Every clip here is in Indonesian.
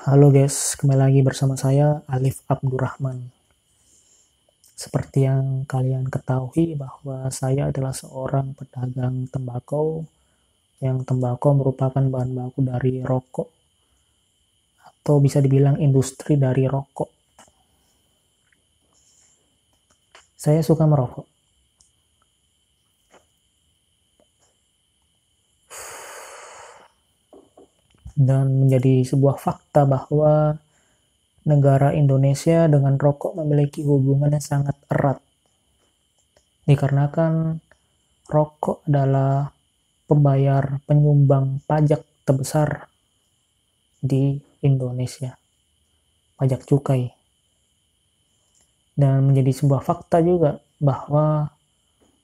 Halo guys, kembali lagi bersama saya Alif Abdurrahman. Seperti yang kalian ketahui bahwa saya adalah seorang pedagang tembakau yang tembakau merupakan bahan baku dari rokok atau bisa dibilang industri dari rokok. Saya suka merokok. Dan menjadi sebuah fakta bahwa negara Indonesia dengan rokok memiliki hubungan yang sangat erat. Dikarenakan rokok adalah pembayar penyumbang pajak terbesar di Indonesia, pajak cukai. Dan menjadi sebuah fakta juga bahwa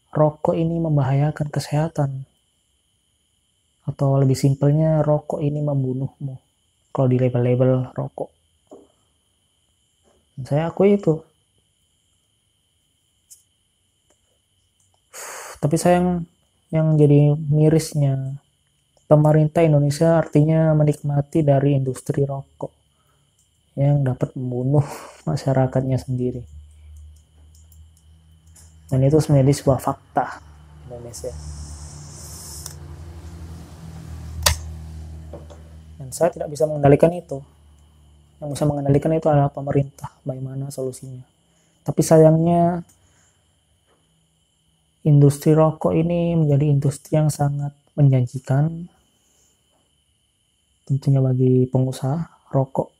rokok ini membahayakan kesehatan. Atau lebih simpelnya, rokok ini membunuhmu kalau di label-label rokok. Saya akui itu. Tapi sayang, yang jadi mirisnya, pemerintah Indonesia artinya menikmati dari industri rokok yang dapat membunuh masyarakatnya sendiri. Dan itu menjadi sebuah fakta Indonesia. Dan saya tidak bisa mengendalikan itu. Yang bisa mengendalikan itu adalah pemerintah, bagaimana solusinya. Tapi sayangnya industri rokok ini menjadi industri yang sangat menjanjikan tentunya bagi pengusaha rokok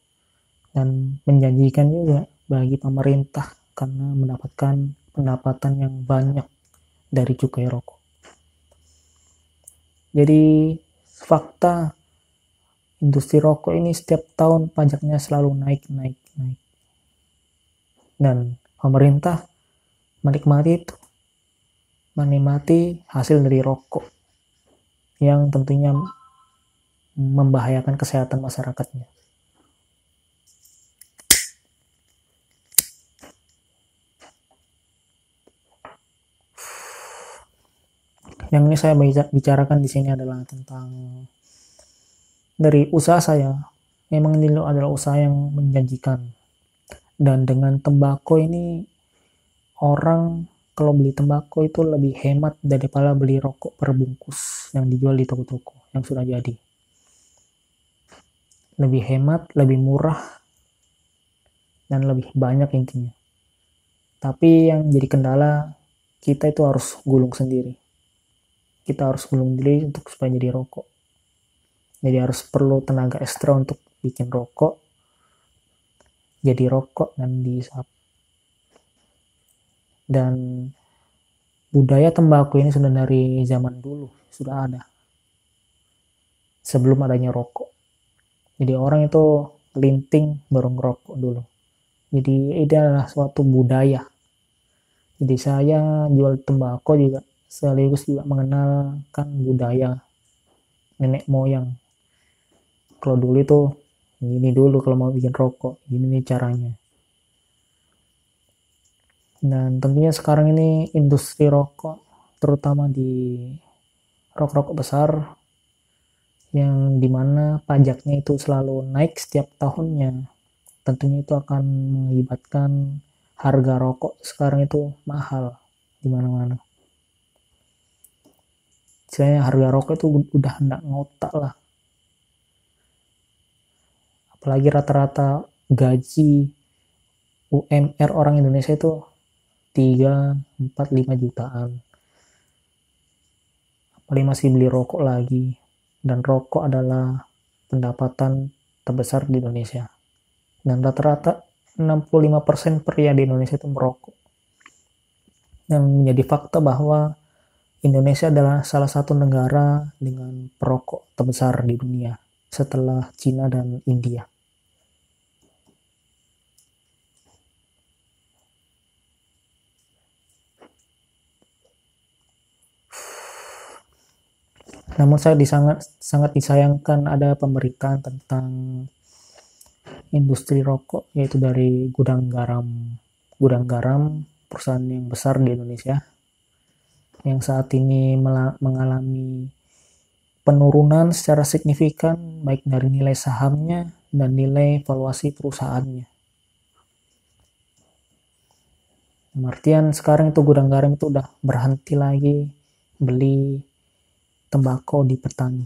dan menjanjikan juga bagi pemerintah karena mendapatkan pendapatan yang banyak dari cukai rokok. Jadi fakta industri rokok ini setiap tahun pajaknya selalu naik. Dan pemerintah menikmati itu. Menikmati hasil dari rokok yang tentunya membahayakan kesehatan masyarakatnya. Yang ini saya bicarakan di sini adalah tentang dari usaha saya. Memang ini adalah usaha yang menjanjikan. Dan dengan tembakau ini, orang kalau beli tembakau itu lebih hemat daripada beli rokok per bungkus yang dijual di toko-toko yang sudah jadi. Lebih hemat, lebih murah, dan lebih banyak intinya. Tapi yang jadi kendala, kita itu harus gulung sendiri. Kita harus gulung diri untuk supaya jadi rokok. Jadi harus perlu tenaga ekstra untuk bikin rokok, jadi rokok dan dihisap. Dan budaya tembakau ini sudah dari zaman dulu, sudah ada. Sebelum adanya rokok. Jadi orang itu linting baru ngerokok dulu. Jadi ini adalah suatu budaya. Jadi saya jual tembakau juga sekaligus juga mengenalkan budaya nenek moyang. Kalau dulu itu ini dulu kalau mau bikin rokok, ini nih caranya. Dan tentunya sekarang ini industri rokok, terutama di rokok-rokok besar, yang dimana pajaknya itu selalu naik setiap tahunnya. Tentunya itu akan mengakibatkan harga rokok sekarang itu mahal di mana-mana. Misalnya harga rokok itu udah hendak ngotak lah. Apalagi rata-rata gaji UMR orang Indonesia itu 3, 4, 5 jutaan. Apalagi masih beli rokok lagi. Dan rokok adalah pendapatan terbesar di Indonesia. Dan rata-rata 65% pria di Indonesia itu merokok. Yang menjadi fakta bahwa Indonesia adalah salah satu negara dengan perokok terbesar di dunia setelah Cina dan India. Namun sangat disayangkan ada pemberitaan tentang industri rokok, yaitu dari Gudang Garam, perusahaan yang besar di Indonesia, yang saat ini mengalami penurunan secara signifikan baik dari nilai sahamnya dan nilai valuasi perusahaannya. Artian sekarang itu gudang garam itu udah berhenti lagi beli tembakau di petani.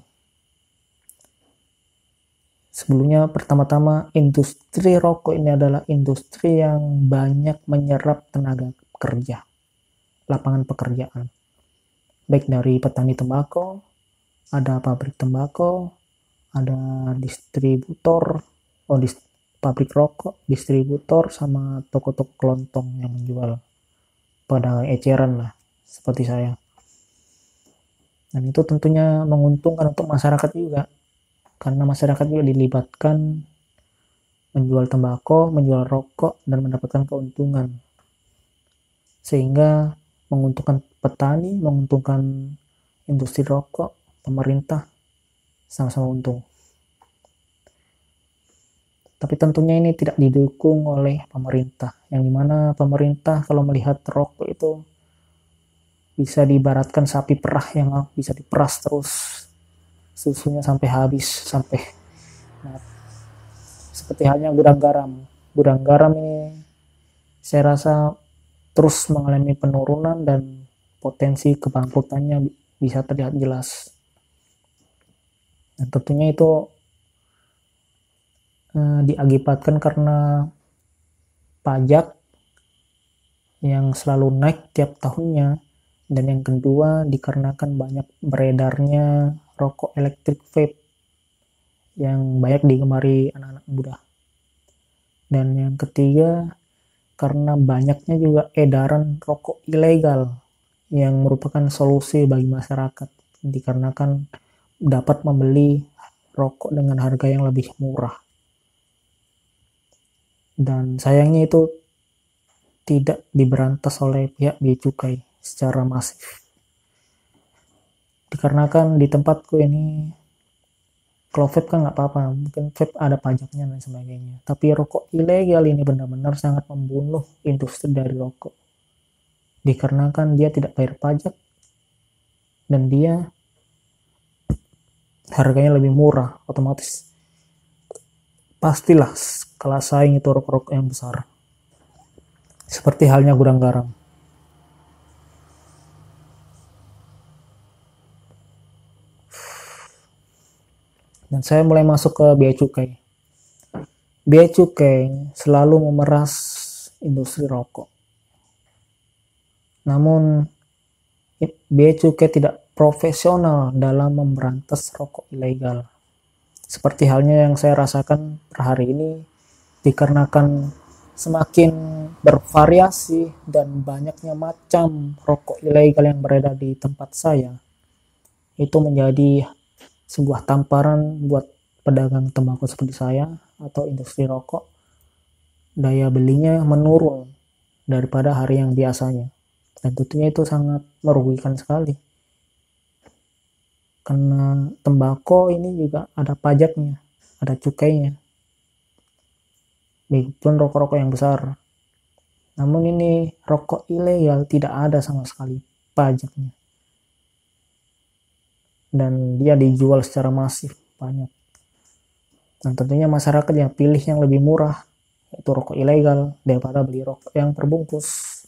Sebelumnya pertama-tama industri rokok ini adalah industri yang banyak menyerap tenaga kerja, lapangan pekerjaan. Baik dari petani tembakau, ada pabrik tembakau, ada distributor, pabrik rokok, distributor, sama toko-toko kelontong yang menjual pedagang eceran lah, seperti saya. Dan itu tentunya menguntungkan untuk masyarakat juga, karena masyarakat juga dilibatkan menjual tembakau, menjual rokok, dan mendapatkan keuntungan. Sehingga menguntungkan petani, menguntungkan industri rokok, pemerintah, sama-sama untung. Tapi tentunya ini tidak didukung oleh pemerintah, yang dimana pemerintah kalau melihat rokok itu bisa diibaratkan sapi perah yang bisa diperas terus susunya sampai habis, sampai seperti halnya gudang garam. Gudang garam ini saya rasa terus mengalami penurunan dan potensi kebangkrutannya bisa terlihat jelas. Dan tentunya itu diakibatkan karena pajak yang selalu naik tiap tahunnya, dan yang kedua dikarenakan banyak beredarnya rokok elektrik vape yang banyak digemari anak-anak muda. Dan yang ketiga karena banyaknya juga edaran rokok ilegal yang merupakan solusi bagi masyarakat, dikarenakan dapat membeli rokok dengan harga yang lebih murah. Dan sayangnya itu tidak diberantas oleh pihak bea cukai secara masif. Dikarenakan di tempatku ini, kalau vape kan nggak apa-apa, mungkin vape ada pajaknya dan sebagainya. Tapi rokok ilegal ini benar-benar sangat membunuh industri dari rokok. Dikarenakan dia tidak bayar pajak dan dia harganya lebih murah, otomatis pastilah kalah saing itu rokok-rokok yang besar. Seperti halnya gudang garam. Dan saya mulai masuk ke bea cukai. Bea cukai selalu memeras industri rokok. Namun bea cukai tidak profesional dalam memberantas rokok ilegal. Seperti halnya yang saya rasakan per hari ini, dikarenakan semakin bervariasi dan banyaknya macam rokok ilegal yang beredar di tempat saya, itu menjadi sebuah tamparan buat pedagang tembakau seperti saya atau industri rokok. Daya belinya menurun daripada hari yang biasanya, dan tentunya itu sangat merugikan sekali, karena tembakau ini juga ada pajaknya, ada cukainya, walaupun rokok-rokok yang besar. Namun ini rokok ilegal tidak ada sama sekali pajaknya, dan dia dijual secara masif banyak. Dan tentunya masyarakat yang pilih yang lebih murah, yaitu rokok ilegal, daripada beli rokok yang terbungkus.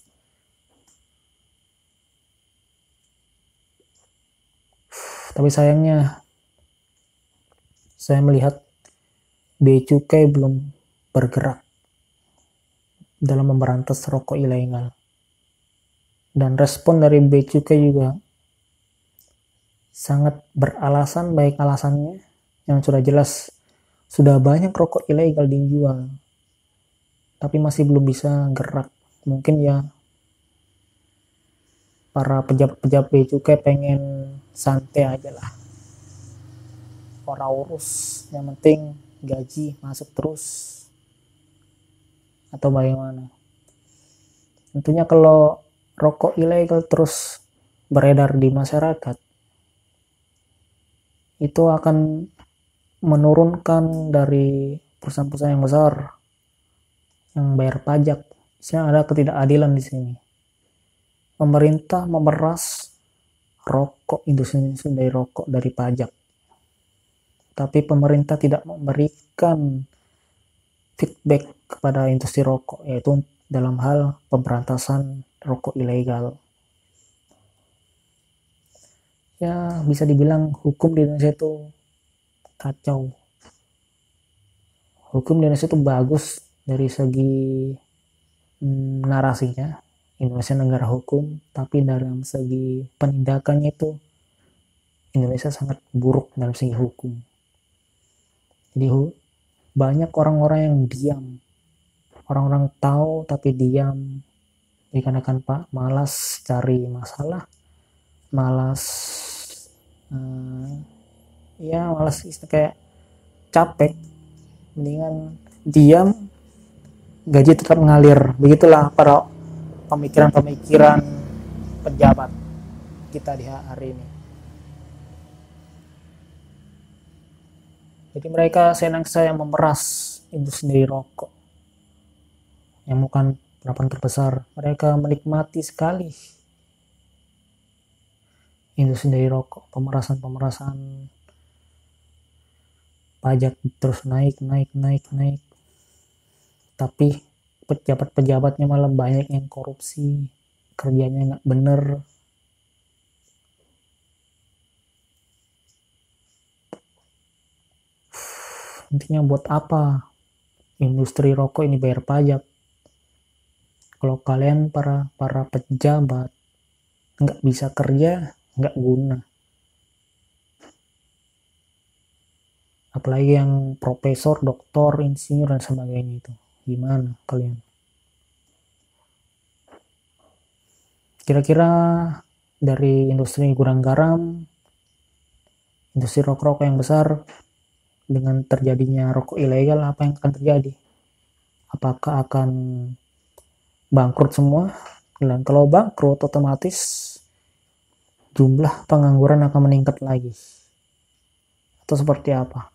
Tapi sayangnya saya melihat bea cukai belum bergerak dalam memberantas rokok ilegal. Dan respon dari bea cukai juga sangat beralasan, baik alasannya yang sudah jelas, sudah banyak rokok ilegal dijual, tapi masih belum bisa gerak. Mungkin ya para pejabat-pejabat bea cukai pengen santai aja lah, orang urus, yang penting gaji masuk terus, atau bagaimana. Tentunya kalau rokok ilegal terus beredar di masyarakat, itu akan menurunkan dari perusahaan-perusahaan yang besar yang bayar pajak. Misalnya ada ketidakadilan di sini. Pemerintah memeras industri dari rokok dari pajak, tapi pemerintah tidak memberi memberikan feedback kepada industri rokok, yaitu dalam hal pemberantasan rokok ilegal. Ya, bisa dibilang hukum di Indonesia itu kacau. Hukum di Indonesia itu bagus dari segi narasinya, Indonesia negara hukum, tapi dalam segi penindakannya itu Indonesia sangat buruk dalam segi hukum. Jadi banyak orang-orang yang diam, orang-orang tahu tapi diam, dikarenakan Pak malas cari masalah, malas malas kayak capek, mendingan diam, gaji tetap mengalir. Begitulah para pemikiran-pemikiran pejabat kita di hari ini. Jadi mereka senang saya memeras industri rokok yang bukan pendapatan terbesar. Mereka menikmati sekali industri rokok, pemerasan pajak terus naik. Tapi pejabat-pejabatnya malah banyak yang korupsi, kerjanya nggak bener. Intinya buat apa industri rokok ini bayar pajak kalau kalian para pejabat nggak bisa kerja, nggak guna. Apalagi yang profesor, doktor, insinyur dan sebagainya itu, gimana kalian? Kira-kira dari industri gudang garam, industri rokok yang besar, dengan terjadinya rokok ilegal, apa yang akan terjadi? Apakah akan bangkrut semua? Dan kalau bangkrut, otomatis jumlah pengangguran akan meningkat lagi. Atau seperti apa?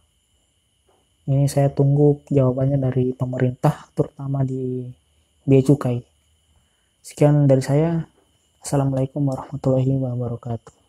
Ini saya tunggu jawabannya dari pemerintah, terutama di Bea Cukai. Sekian dari saya. Assalamualaikum warahmatullahi wabarakatuh.